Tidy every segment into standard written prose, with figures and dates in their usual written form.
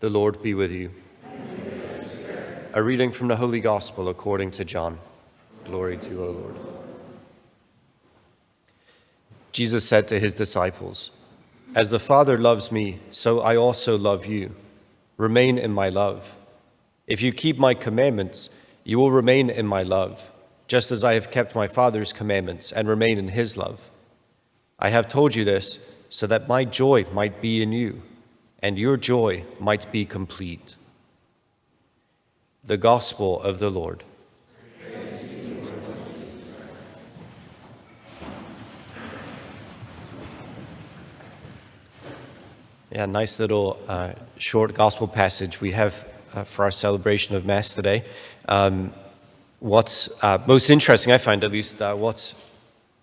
The Lord be with you. A reading from the Holy Gospel according to John. Glory to you, O Lord. Jesus said to his disciples, "As the Father loves me, so I also love you. Remain in my love. If you keep my commandments, you will remain in my love, just as I have kept my Father's commandments and remain in his love. I have told you this so that my joy might be in you, and your joy might be complete." The Gospel of the Lord. Yeah, nice little short gospel passage we have for our celebration of Mass today. What's most interesting, I find at least, what's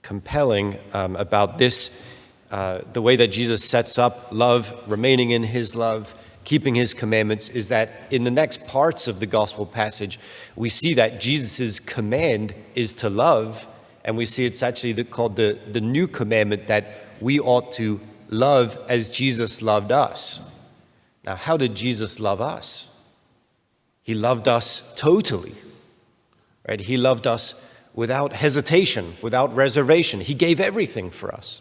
compelling about this, the way that Jesus sets up love, remaining in his love, keeping his commandments, is that in the next parts of the gospel passage, we see that Jesus' command is to love, and we see it's actually called the new commandment, that we ought to love as Jesus loved us. Now, how did Jesus love us? He loved us totally, right? He loved us without hesitation, without reservation. He gave everything for us.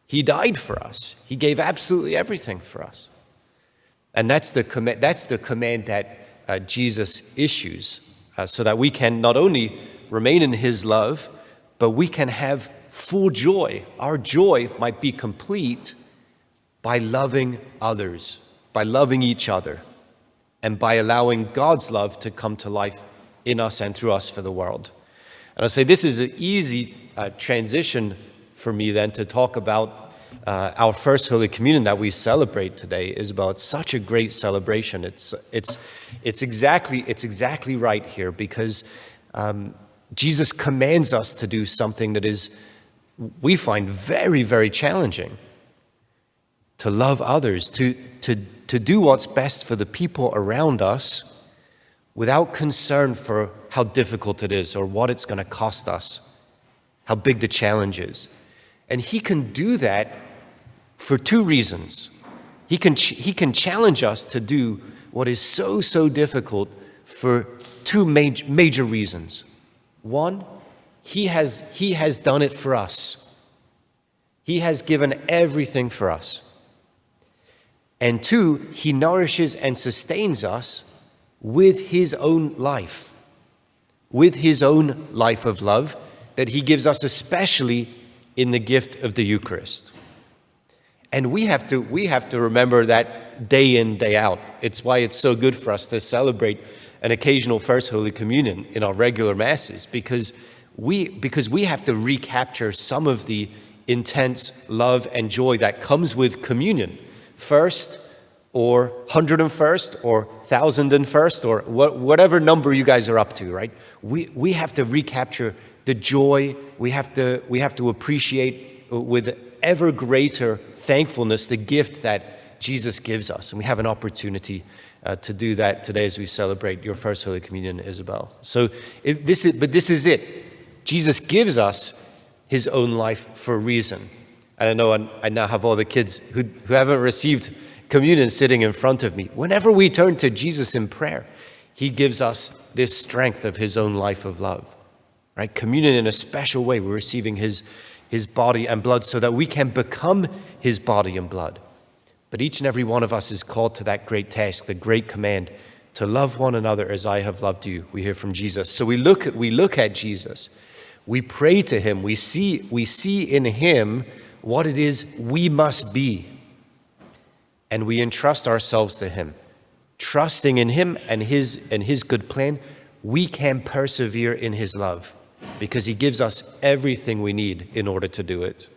He died for us. He gave absolutely everything for us. And that's the command that Jesus issues, so that we can not only remain in his love, but we can have full joy. Our joy might be complete by loving others, by loving each other, and by allowing God's love to come to life in us and through us for the world. And I say this is an easy transition for me then to talk about our first Holy Communion that we celebrate today. Isabel, it's such a great celebration. It's exactly right here, because Jesus commands us to do something that is, we find, very, very challenging. To love others, to do what's best for the people around us without concern for how difficult it is or what it's going to cost us, how big the challenge is. And he can do that for two reasons. He can challenge us to do what is so difficult for two major reasons. One, he has done it for us. He has given everything for us. And two, he nourishes and sustains us with his own life of love that he gives us, especially in the gift of the Eucharist. And we have to remember that day in, day out. It's why it's so good for us to celebrate an occasional First Holy Communion in our regular Masses, because we have to recapture some of the intense love and joy that comes with communion. First, or 101st, or 1001st, or whatever number you guys are up to, right? We have to recapture the joy. We have to appreciate with ever greater thankfulness the gift that Jesus gives us, and we have an opportunity to do that today as we celebrate your First Holy Communion, Isabel. So this is it. Jesus gives us his own life for a reason. And I know I now have all the kids who haven't received communion sitting in front of me. Whenever we turn to Jesus in prayer, he gives us this strength of his own life of love. Right? Communion in a special way. We're receiving his body and blood so that we can become his body and blood. But each and every one of us is called to that great task, the great command, to love one another as I have loved you. We hear from Jesus. So we look at Jesus. We pray to him. We see in him what it is we must be. And we entrust ourselves to him. Trusting in him and his good plan, we can persevere in his love, because he gives us everything we need in order to do it.